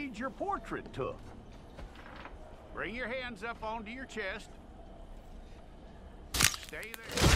need your portrait took. Bring your hands up onto your chest. Stay there.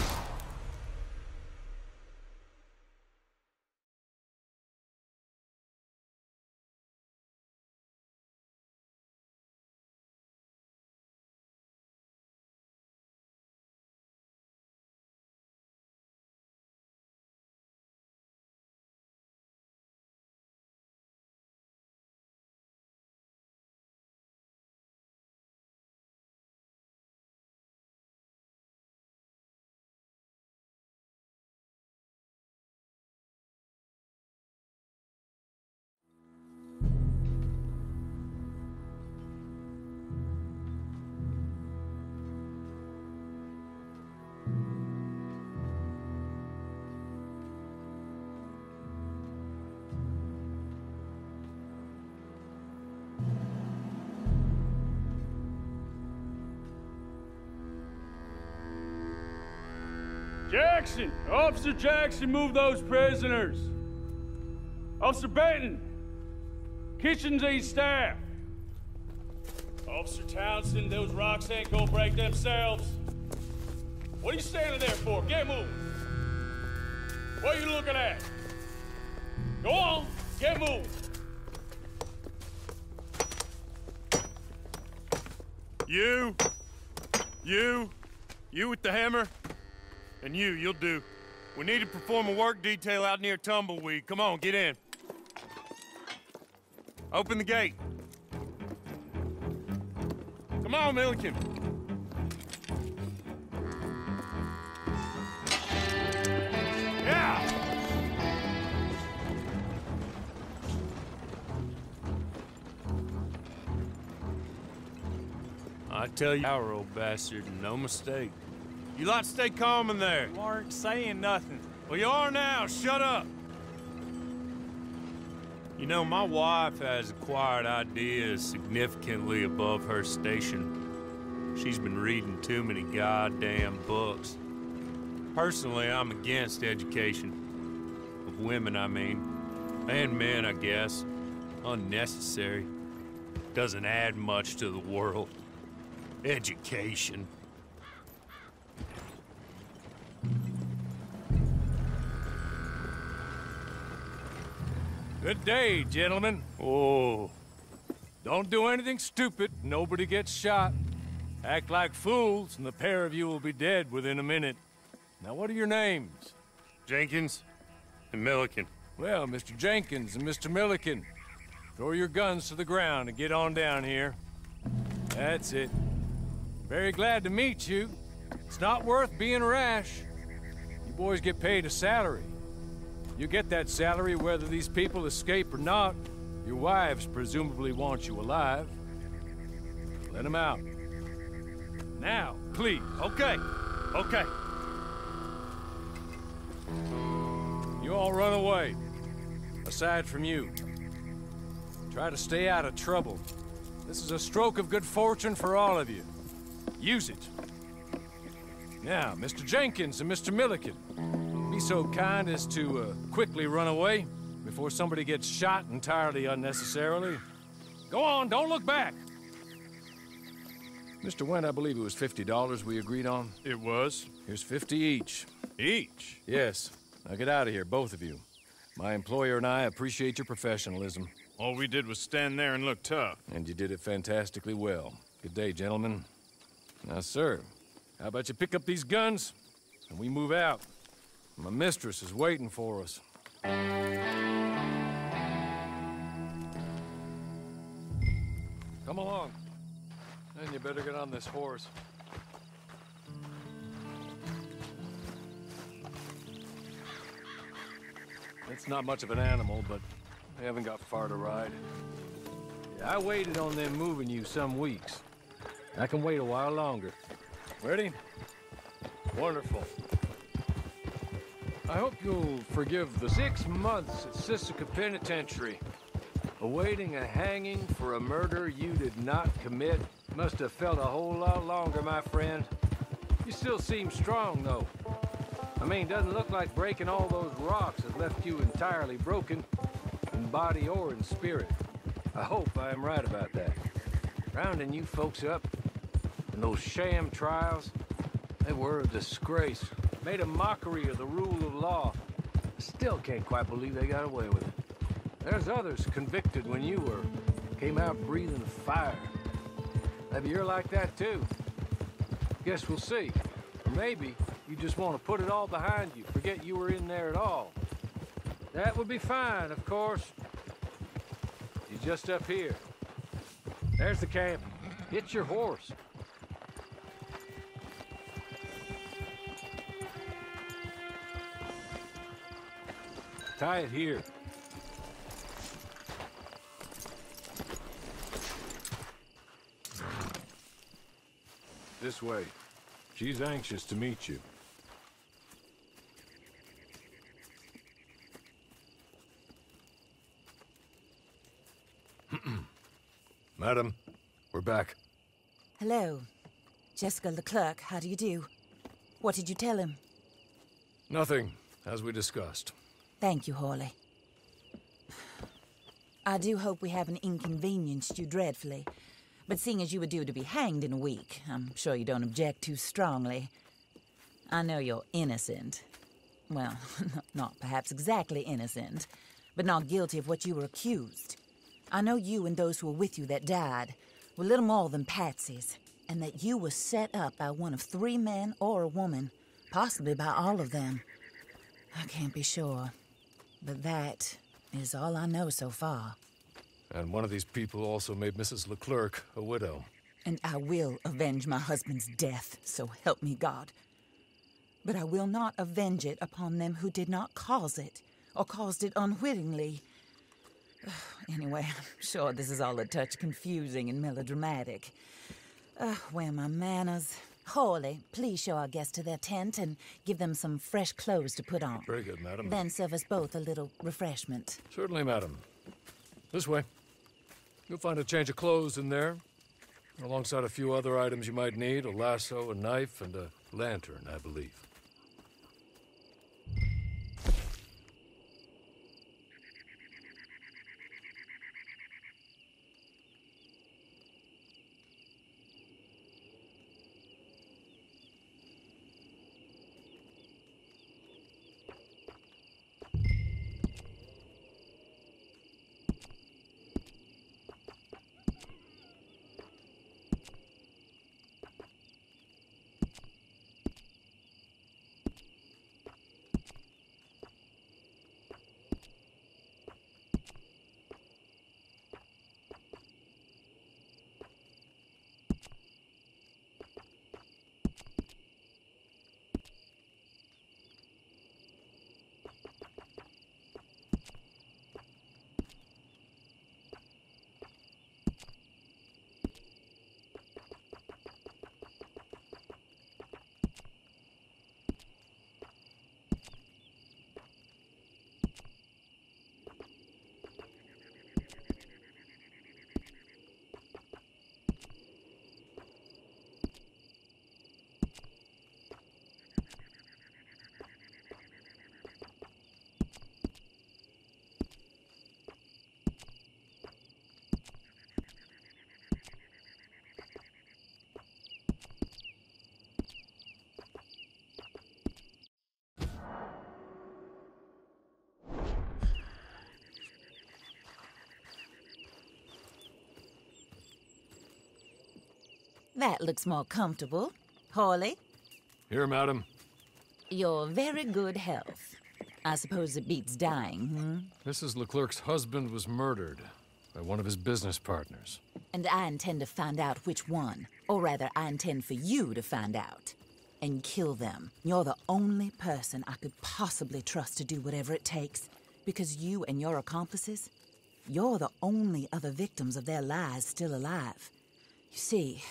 Jackson! Officer Jackson, move those prisoners! Officer Benton! Kitchens aid staff! Officer Townsend, those rocks ain't gonna break themselves. What are you standing there for? Get moving! What are you looking at? Go on, get moving! You with the hammer? And you'll do. We need to perform a work detail out near Tumbleweed. Come on, get in. Open the gate. Come on, Milliken. Yeah! I tell you, our old bastard, no mistake. You lot stay calm in there. You aren't saying nothing. Well, you are now. Shut up. You know, my wife has acquired ideas significantly above her station. She's been reading too many goddamn books. Personally, I'm against education. Of women, I mean. And men, I guess. Unnecessary. Doesn't add much to the world. Education. Good day, gentlemen. Oh. Don't do anything stupid. Nobody gets shot. Act like fools, and the pair of you will be dead within a minute. Now, what are your names? Jenkins and Milliken. Well, Mr. Jenkins and Mr. Milliken, throw your guns to the ground and get on down here. That's it. Very glad to meet you. It's not worth being rash. You boys get paid a salary. You get that salary whether these people escape or not. Your wives presumably want you alive. Let them out. Now, please. Okay. You all run away. Aside from you. Try to stay out of trouble. This is a stroke of good fortune for all of you. Use it. Now, Mr. Jenkins and Mr. Milliken, be so kind as to quickly run away before somebody gets shot entirely unnecessarily. Go on, don't look back. Mr. Wendt, I believe it was $50 we agreed on. It was. Here's 50 each. Each? Yes. Now get out of here, both of you. My employer and I appreciate your professionalism. All we did was stand there and look tough. And you did it fantastically well. Good day, gentlemen. Now, sir, how about you pick up these guns and we move out? My mistress is waiting for us. Come along. And you better get on this horse. It's not much of an animal, but they haven't got far to ride. Yeah, I waited on them moving you some weeks. I can wait a while longer. Ready? Wonderful. I hope you'll forgive the 6 months at Sisika Penitentiary. Awaiting a hanging for a murder you did not commit must have felt a whole lot longer, my friend. You still seem strong, though. I mean, doesn't look like breaking all those rocks has left you entirely broken, in body or in spirit. I hope I am right about that. Rounding you folks up, and those sham trials, they were a disgrace. Made a mockery of the rule of law. I still can't quite believe they got away with it. There's others convicted when you were. Came out breathing fire. Maybe you're like that too. Guess we'll see. Or maybe you just want to put it all behind you, forget you were in there at all. That would be fine, of course. He's just up here. There's the camp. Get your horse. Tie it here. This way. She's anxious to meet you. Madam, we're back. Hello. Jessica Leclerc, how do you do? What did you tell him? Nothing, as we discussed. Thank you, Hawley. I do hope we haven't inconvenienced you dreadfully. But seeing as you were due to be hanged in a week, I'm sure you don't object too strongly. I know you're innocent. Well, not perhaps exactly innocent, but not guilty of what you were accused. I know you and those who were with you that died were little more than patsies, and that you were set up by one of 3 men or a woman, possibly by all of them. I can't be sure, but that is all I know so far. And one of these people also made Mrs. Leclerc a widow. And I will avenge my husband's death, so help me God. But I will not avenge it upon them who did not cause it, or caused it unwittingly. Anyway, I'm sure this is all a touch confusing and melodramatic. Where are my manners? Hawley, please show our guests to their tent and give them some fresh clothes to put on. Very good, madam. Then serve us both a little refreshment. Certainly, madam. This way. You'll find a change of clothes in there, alongside a few other items you might need, a lasso, a knife, and a lantern, I believe. That looks more comfortable. Hawley? Here, madam. You're very good health. I suppose it beats dying, Mrs. Leclerc's husband was murdered by one of his business partners. And I intend to find out which one. Or rather, I intend for you to find out. And kill them. You're the only person I could possibly trust to do whatever it takes. Because you and your accomplices, you're the only other victims of their lies still alive. You see,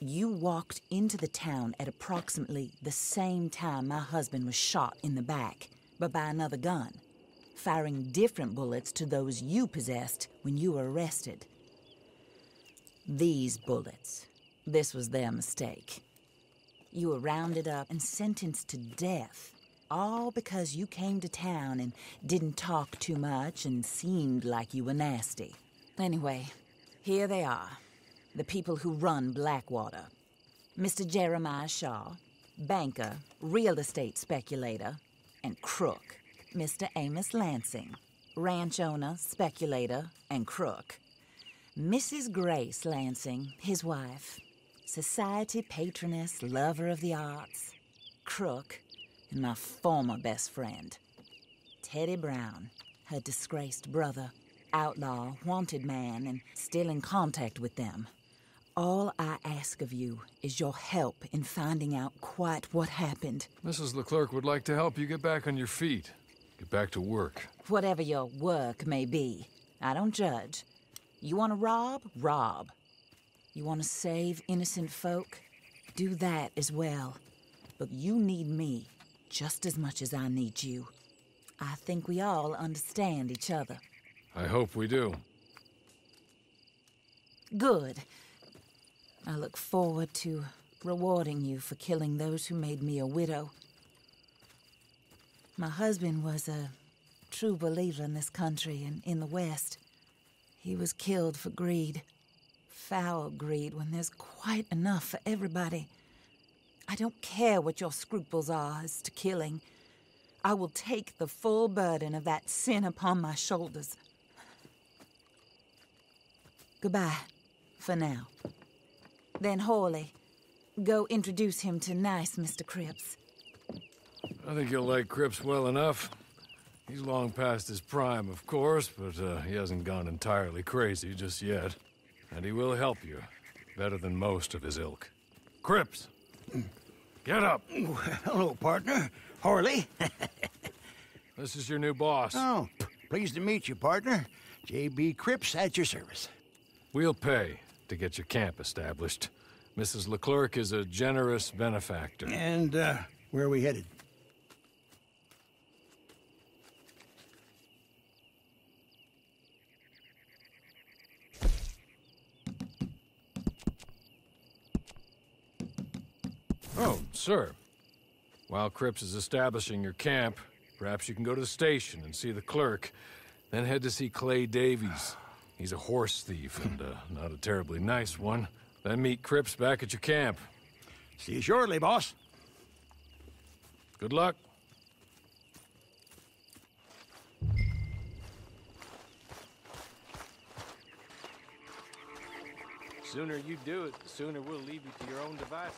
you walked into the town at approximately the same time my husband was shot in the back, but by another gun, firing different bullets to those you possessed when you were arrested. These bullets, this was their mistake. You were rounded up and sentenced to death, all because you came to town and didn't talk too much and seemed like you were nasty. Anyway, here they are. The people who run Blackwater. Mr. Jeremiah Shaw, banker, real estate speculator, and crook. Mr. Amos Lansing, ranch owner, speculator, and crook. Mrs. Grace Lansing, his wife, society patroness, lover of the arts, crook, and my former best friend. Teddy Brown, her disgraced brother, outlaw, wanted man, and still in contact with them. All I ask of you is your help in finding out quite what happened. Mrs. Leclerc would like to help you get back on your feet. Get back to work. Whatever your work may be, I don't judge. You want to rob? Rob. You want to save innocent folk? Do that as well. But you need me just as much as I need you. I think we all understand each other. I hope we do. Good. I look forward to rewarding you for killing those who made me a widow. My husband was a true believer in this country and in the West. He was killed for greed. Foul greed when there's quite enough for everybody. I don't care what your scruples are as to killing. I will take the full burden of that sin upon my shoulders. Goodbye, for now. Then Hawley, go introduce him to nice Mr. Cripps. I think you'll like Cripps well enough. He's long past his prime, of course, but he hasn't gone entirely crazy just yet. And he will help you, better than most of his ilk. Cripps! Get up! Hello, partner. Hawley. This is your new boss. Oh, pleased to meet you, partner. J.B. Cripps at your service. We'll pay to get your camp established. Mrs. Leclerc is a generous benefactor. And, where are we headed? Oh, sir. While Cripps is establishing your camp, perhaps you can go to the station and see the clerk, then head to see Clay Davies. He's a horse thief, and not a terribly nice one. Then meet Cripps back at your camp. See you shortly, boss. Good luck. The sooner you do it, the sooner we'll leave you to your own devices.